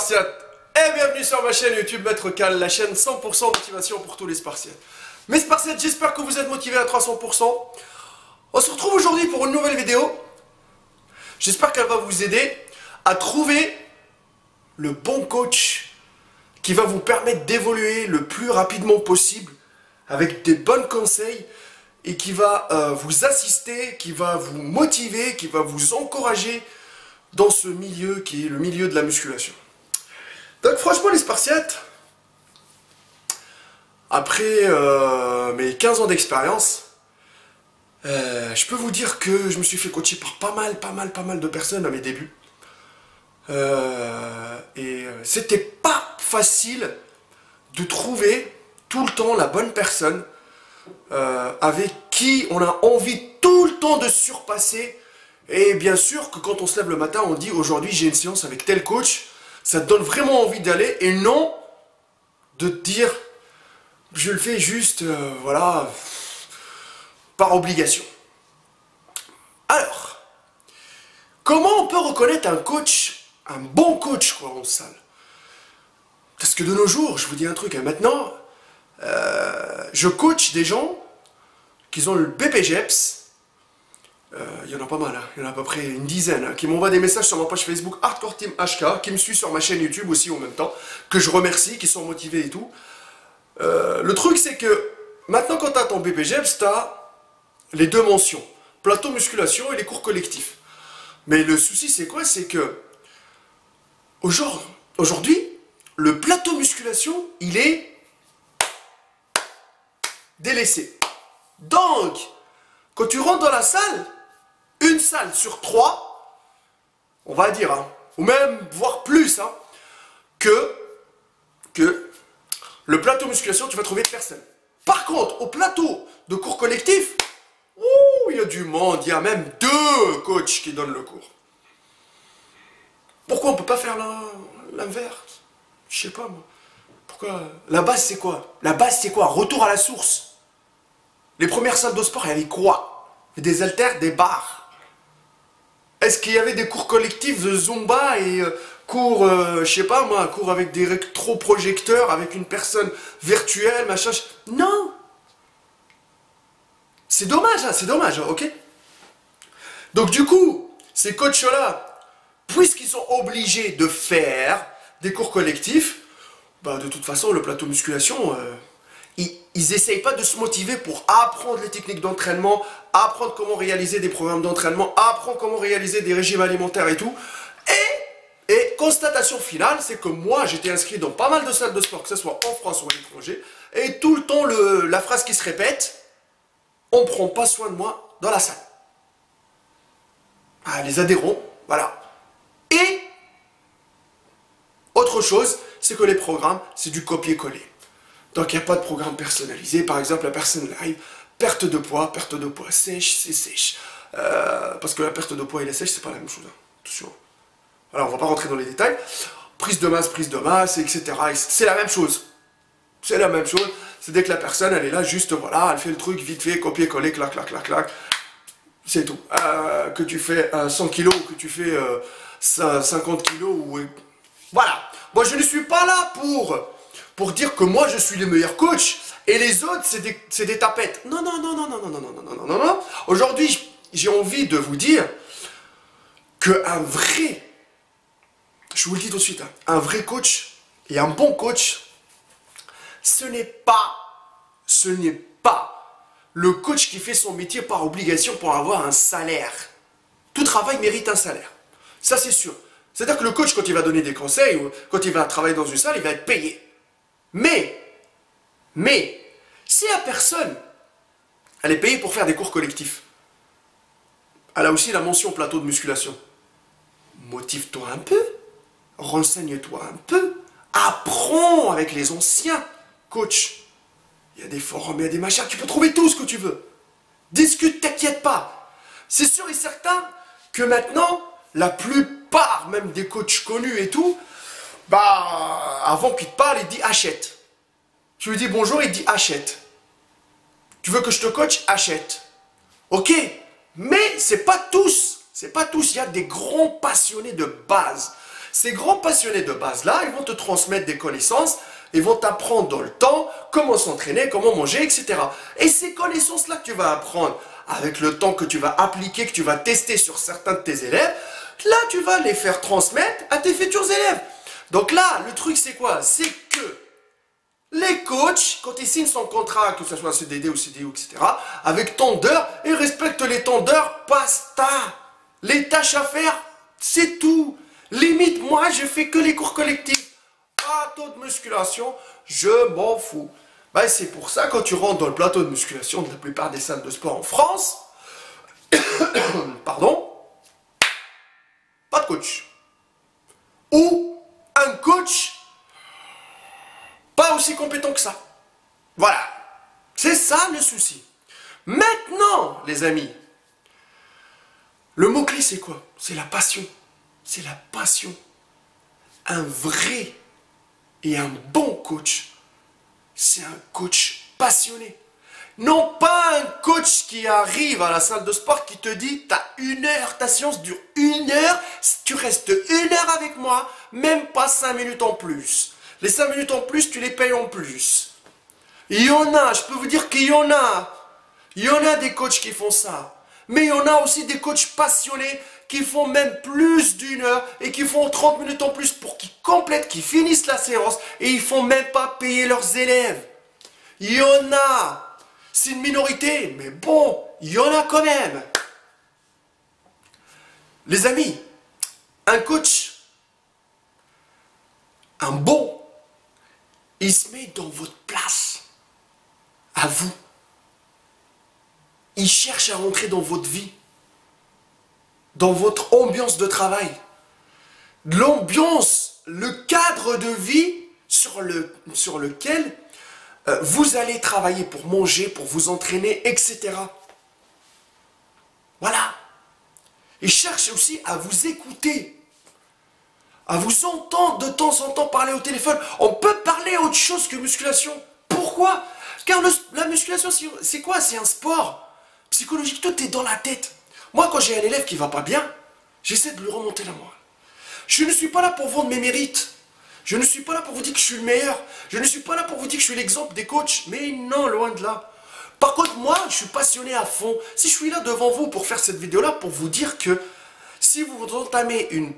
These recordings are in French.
Spartiates et bienvenue sur ma chaîne YouTube Maître Cal, la chaîne 100% motivation pour tous les Spartiates. Mes Spartiates, j'espère que vous êtes motivés à 300%. On se retrouve aujourd'hui pour une nouvelle vidéo. J'espère qu'elle va vous aider à trouver le bon coach qui va vous permettre d'évoluer le plus rapidement possible avec des bons conseils et qui va vous assister, qui va vous motiver, qui va vous encourager dans ce milieu qui est le milieu de la musculation. Donc franchement les Spartiates, après mes 15 ans d'expérience, je peux vous dire que je me suis fait coacher par pas mal de personnes à mes débuts. C'était pas facile de trouver tout le temps la bonne personne avec qui on a envie tout le temps de surpasser. Et bien sûr que quand on se lève le matin, on dit aujourd'hui j'ai une séance avec tel coach, ça te donne vraiment envie d'aller et non de te dire je le fais juste, voilà, par obligation. Alors, comment on peut reconnaître un coach, un bon coach quoi en salle? Parce que de nos jours, je vous dis un truc, hein, maintenant, je coach des gens qui ont le BPGEPS. Il y en a pas mal, hein. Il y en a à peu près une dizaine, hein, qui m'envoient des messages sur ma page Facebook Hardcore Team HK, qui me suit sur ma chaîne YouTube aussi en même temps, que je remercie, qui sont motivés et tout. Le truc c'est que maintenant quand tu as ton BPGEPS, tu as les deux mentions, plateau musculation et les cours collectifs. Mais le souci c'est quoi? C'est que aujourd'hui, le plateau musculation, il est délaissé. Donc, quand tu rentres dans la salle, une salle sur 3, on va dire, hein, ou même voire plus, hein, que le plateau musculation, tu vas trouver personne. Par contre, au plateau de cours collectif, il y a du monde, il y a même 2 coachs qui donnent le cours. Pourquoi on ne peut pas faire l'inverse? Je sais pas moi. Pourquoi? La base c'est quoi? La base c'est quoi? Retour à la source. Les premières salles de sport, il y avait quoi? Des haltères, des barres. Est-ce qu'il y avait des cours collectifs de Zumba et cours, je sais pas moi, cours avec des rétroprojecteurs, avec une personne virtuelle, machin? Non! C'est dommage, hein, ok? Donc du coup, ces coachs-là, puisqu'ils sont obligés de faire des cours collectifs, bah de toute façon, le plateau musculation, ils essayent pas de se motiver pour apprendre les techniques d'entraînement, apprendre comment réaliser des programmes d'entraînement, apprendre comment réaliser des régimes alimentaires et tout. Et constatation finale, c'est que moi, j'étais inscrit dans pas mal de salles de sport, que ce soit en France ou à l'étranger, et tout le temps, la phrase qui se répète, on ne prend pas soin de moi dans la salle. Ah, les adhérents, voilà. Et autre chose, c'est que les programmes, c'est du copier-coller. Donc il n'y a pas de programme personnalisé. Par exemple, la personne live, perte de poids sèche, c'est sèche. Parce que la perte de poids et la sèche, c'est pas la même chose. Hein. Attention. Alors on va pas rentrer dans les détails. Prise de masse, etc. C'est la même chose. C'est la même chose. C'est dès que la personne, elle est là, juste voilà, elle fait le truc vite fait, copier-coller, clac, clac, clac, clac. C'est tout. Que tu fais 100 kg ou que tu fais 50 kg ou... Voilà. Moi, je ne suis pas là pour dire que moi, je suis le meilleur coach et les autres, c'est des tapettes. Non. Aujourd'hui, j'ai envie de vous dire qu'un vrai, je vous le dis tout de suite, hein, un vrai coach et un bon coach, ce n'est pas le coach qui fait son métier par obligation pour avoir un salaire. Tout travail mérite un salaire. Ça, c'est sûr. C'est-à-dire que le coach, quand il va donner des conseils, ou quand il va travailler dans une salle, il va être payé. Mais, si la personne, elle est payée pour faire des cours collectifs, elle a aussi la mention plateau de musculation. Motive-toi un peu, renseigne-toi un peu, apprends avec les anciens coachs. Il y a des forums, il y a des machins, tu peux trouver tout ce que tu veux. Discute, t'inquiète pas. C'est sûr et certain que maintenant, la plupart même des coachs connus et tout, bah, avant qu'il te parle, il te dit achète. Tu lui dis bonjour, il te dit achète. Tu veux que je te coach? Achète. Ok, mais c'est pas tous. Il y a des grands passionnés de base. Ces grands passionnés de base-là, ils vont te transmettre des connaissances, ils vont t'apprendre dans le temps comment s'entraîner, comment manger, etc. Et ces connaissances-là que tu vas apprendre avec le temps que tu vas appliquer, que tu vas tester sur certains de tes élèves, là, tu vas les faire transmettre à tes futurs élèves. Donc là, le truc, c'est quoi? C'est que les coachs, quand ils signent son contrat, que ce soit CDD ou CDI, etc., avec tant d'heures, ils respectent les temps d'heures, basta. Les tâches à faire, c'est tout. Limite, moi, je fais que les cours collectifs. Plateau de musculation, je m'en fous. Ben, c'est pour ça, quand tu rentres dans le plateau de musculation de la plupart des salles de sport en France, pardon, pas de coach. Ou un coach pas aussi compétent que ça. Voilà. C'est ça le souci. Maintenant, les amis, le mot-clé, c'est quoi? C'est la passion. C'est la passion. Un vrai et un bon coach, c'est un coach passionné. Non pas un coach qui arrive à la salle de sport qui te dit, t'as 1 heure, ta séance dure 1 heure, tu restes 1 heure avec moi, même pas 5 minutes en plus. Les 5 minutes en plus, tu les payes en plus. Il y en a, je peux vous dire qu'il y en a. Il y en a des coachs qui font ça. Mais il y en a aussi des coachs passionnés qui font même plus d'1 heure et qui font 30 minutes en plus pour qu'ils complètent, qu'ils finissent la séance et ils font même pas payer leurs élèves. Il y en a. C'est une minorité, mais bon, il y en a quand même. Les amis, un coach, un bon, il se met dans votre place, à vous. Il cherche à rentrer dans votre vie, dans votre ambiance de travail. L'ambiance, le cadre de vie sur lequel vous allez travailler pour manger, pour vous entraîner, etc. Voilà. Il cherche aussi à vous écouter, à vous entendre de temps en temps parler au téléphone. On peut parler autre chose que musculation. Pourquoi? Car la musculation, c'est quoi? C'est un sport psychologique, tout est dans la tête. Moi, quand j'ai un élève qui va pas bien, j'essaie de lui remonter la morale. Je ne suis pas là pour vendre mes mérites. Je ne suis pas là pour vous dire que je suis le meilleur. Je ne suis pas là pour vous dire que je suis l'exemple des coachs. Mais non, loin de là. Par contre, moi, je suis passionné à fond. Si je suis là devant vous pour faire cette vidéo-là, pour vous dire que si vous entamez une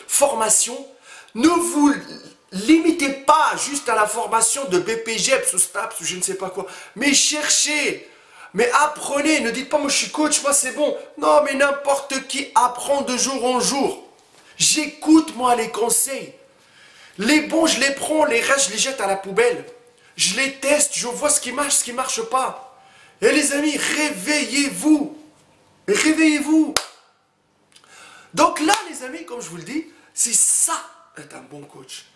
formation, ne vous limitez pas juste à la formation de BPGEPS ou STAPS ou je ne sais pas quoi. Mais cherchez. Mais apprenez, ne dites pas moi je suis coach, moi c'est bon. Non mais n'importe qui apprend de jour en jour. J'écoute moi les conseils. Les bons je les prends, les restes je les jette à la poubelle. Je les teste, je vois ce qui marche pas. Et les amis, réveillez-vous. Réveillez-vous. Donc là les amis, comme je vous le dis, c'est ça être un bon coach.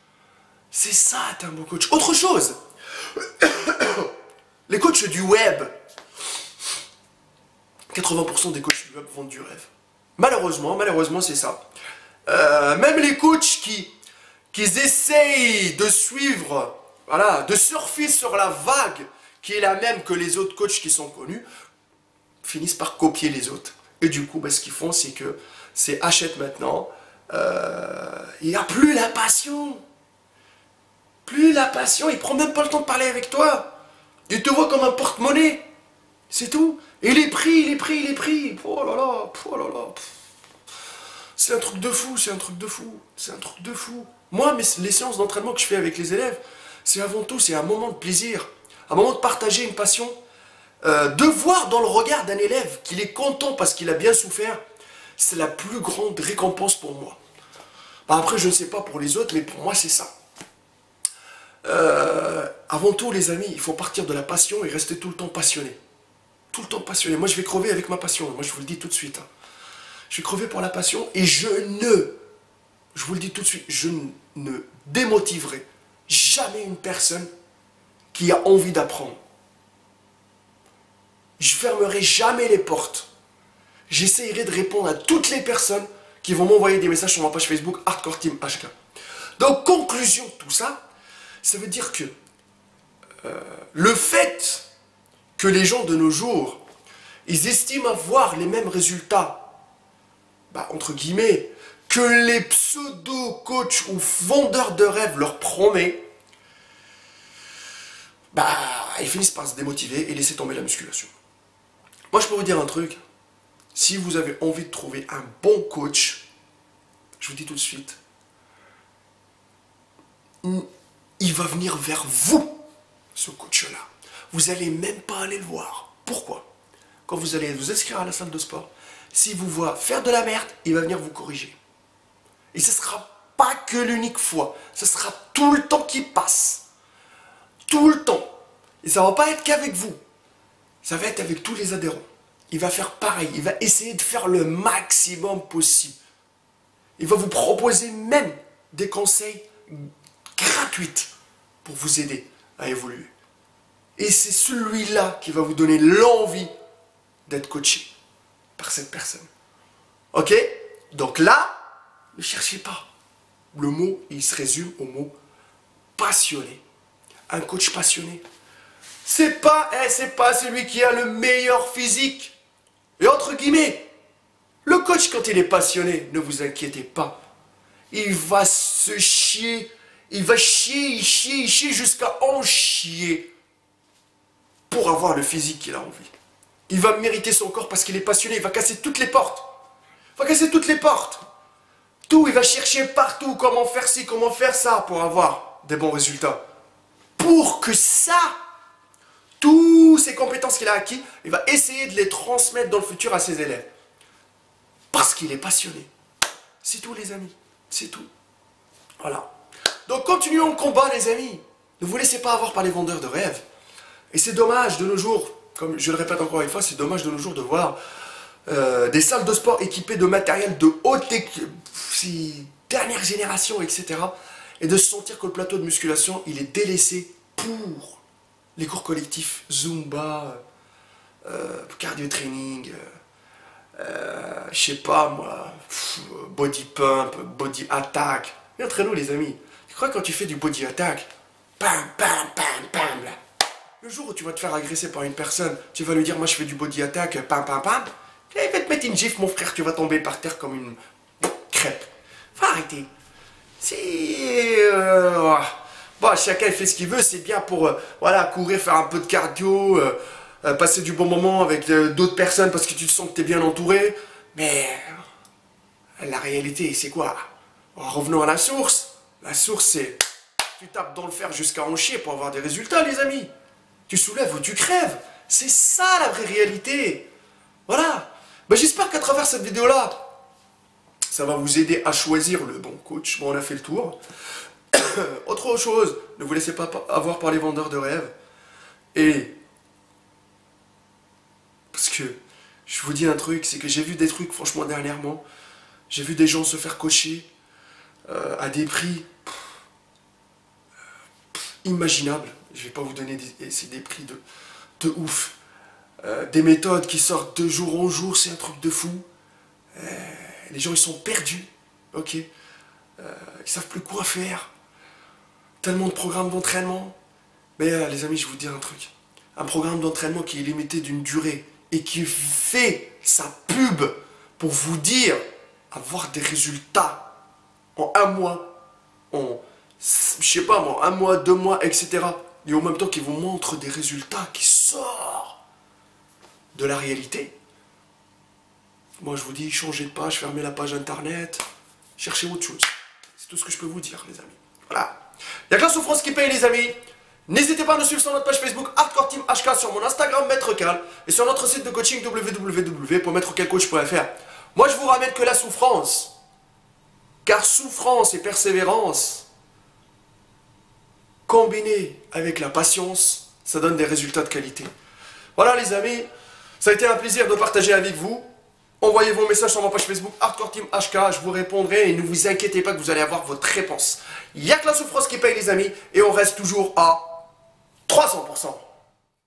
C'est ça être un bon coach. Autre chose, les coachs du web. 80% des coachs du web vendent du rêve. Malheureusement c'est ça. Même les coachs qui essayent de suivre, voilà, de surfer sur la vague qui est la même que les autres coachs qui sont connus, finissent par copier les autres. Et du coup, ce qu'ils font, c'est que c'est achète maintenant. Il n'y a plus la passion. Plus la passion, il prend même pas le temps de parler avec toi. Il te voit comme un porte-monnaie. C'est tout. Et les prix. Oh là là, oh là là. C'est un truc de fou, c'est un truc de fou. Moi, les séances d'entraînement que je fais avec les élèves, c'est avant tout, c'est un moment de plaisir. Un moment de partager une passion. De voir dans le regard d'un élève qu'il est content parce qu'il a bien souffert, c'est la plus grande récompense pour moi. Après, je ne sais pas pour les autres, mais pour moi, c'est ça. Avant tout, les amis, il faut partir de la passion et rester tout le temps passionné. Tout le temps passionné. Moi, je vais crever avec ma passion. Moi, je vous le dis tout de suite. Je vais crever pour la passion et je vous le dis tout de suite, je ne démotiverai jamais une personne qui a envie d'apprendre. Je fermerai jamais les portes. J'essaierai de répondre à toutes les personnes qui vont m'envoyer des messages sur ma page Facebook Hardcore Team HK. Donc, conclusion de tout ça, ça veut dire que le fait que les gens de nos jours, ils estiment avoir les mêmes résultats, entre guillemets, que les pseudo-coachs ou vendeurs de rêves leur promettent, bah, ils finissent par se démotiver et laisser tomber la musculation. Moi, je peux vous dire un truc. Si vous avez envie de trouver un bon coach, je vous dis tout de suite, il va venir vers vous, ce coach-là. Vous n'allez même pas aller le voir. Pourquoi? Quand vous allez vous inscrire à la salle de sport, s'il vous voit faire de la merde, il va venir vous corriger. Et ce ne sera pas que l'unique fois. Ce sera tout le temps qui passe. Tout le temps. Et ça ne va pas être qu'avec vous. Ça va être avec tous les adhérents. Il va faire pareil. Il va essayer de faire le maximum possible. Il va vous proposer même des conseils gratuits pour vous aider à évoluer. Et c'est celui-là qui va vous donner l'envie d'être coaché par cette personne. Ok? Donc là, ne cherchez pas. Le mot, il se résume au mot passionné. Un coach passionné. C'est pas celui qui a le meilleur physique. Et entre guillemets, le coach, quand il est passionné, ne vous inquiétez pas. Il va se chier. Il va chier jusqu'à en chier pour avoir le physique qu'il a envie. Il va mériter son corps parce qu'il est passionné. Il va casser toutes les portes. Il va casser toutes les portes. Tout, il va chercher partout comment faire ci, comment faire ça pour avoir des bons résultats. Pour que ça, toutes ces compétences qu'il a acquises, il va essayer de les transmettre dans le futur à ses élèves. Parce qu'il est passionné. C'est tout les amis. C'est tout. Voilà. Donc continuons le combat les amis. Ne vous laissez pas avoir par les vendeurs de rêves. Et c'est dommage de nos jours, comme je le répète encore une fois, c'est dommage de nos jours de voir des salles de sport équipées de matériel de haute dernière génération, etc. Et de se sentir que le plateau de musculation, il est délaissé pour les cours collectifs, Zumba, cardio training, je sais pas moi, body pump, body attack. Et entre nous les amis, je crois que quand tu fais du body attack, bam, bam, bam, bam, là. Le jour où tu vas te faire agresser par une personne, tu vas lui dire moi je fais du body attack, pam pam pam, il va te mettre une gifle mon frère, tu vas tomber par terre comme une crêpe. Faut arrêter. C'est... Bon, chacun fait ce qu'il veut, c'est bien pour voilà, courir, faire un peu de cardio, passer du bon moment avec d'autres personnes parce que tu te sens que tu es bien entouré. Mais la réalité c'est quoi? Revenons à la source. La source c'est... Tu tapes dans le fer jusqu'à en chier pour avoir des résultats les amis. Tu soulèves ou tu crèves. C'est ça la vraie réalité. Voilà. Ben, j'espère qu'à travers cette vidéo-là, ça va vous aider à choisir le bon coach. Bon, on a fait le tour. Autre chose, ne vous laissez pas avoir par les vendeurs de rêves. Et... Parce que, je vous dis un truc, c'est que j'ai vu des trucs, franchement, dernièrement. J'ai vu des gens se faire coacher à des prix imaginables. Je ne vais pas vous donner des prix de ouf. Des méthodes qui sortent de jour en jour, c'est un truc de fou. Les gens, ils sont perdus. Ok. Ils savent plus quoi faire. Tellement de programmes d'entraînement. Mais les amis, je vous dis un truc. Un programme d'entraînement qui est limité d'une durée et qui fait sa pub pour vous dire avoir des résultats en un mois, en, je sais pas moi, un mois, 2 mois, etc. Et en même temps qui vous montre des résultats qui sortent de la réalité. Moi je vous dis, changez de page, fermez la page internet, cherchez autre chose. C'est tout ce que je peux vous dire les amis. Voilà. Il n'y a que la souffrance qui paye les amis. N'hésitez pas à nous suivre sur notre page Facebook Hardcore Team HK, sur mon Instagram Maître Cal et sur notre site de coaching www.maîtrecalcoach.fr. Moi je vous ramène que la souffrance. Car souffrance et persévérance, combinées avec la patience, ça donne des résultats de qualité. Voilà les amis, ça a été un plaisir de partager avec vous. Envoyez vos messages sur ma page Facebook Hardcore Team HK, je vous répondrai et ne vous inquiétez pas que vous allez avoir votre réponse. Il n'y a que la souffrance qui paye les amis et on reste toujours à 300%.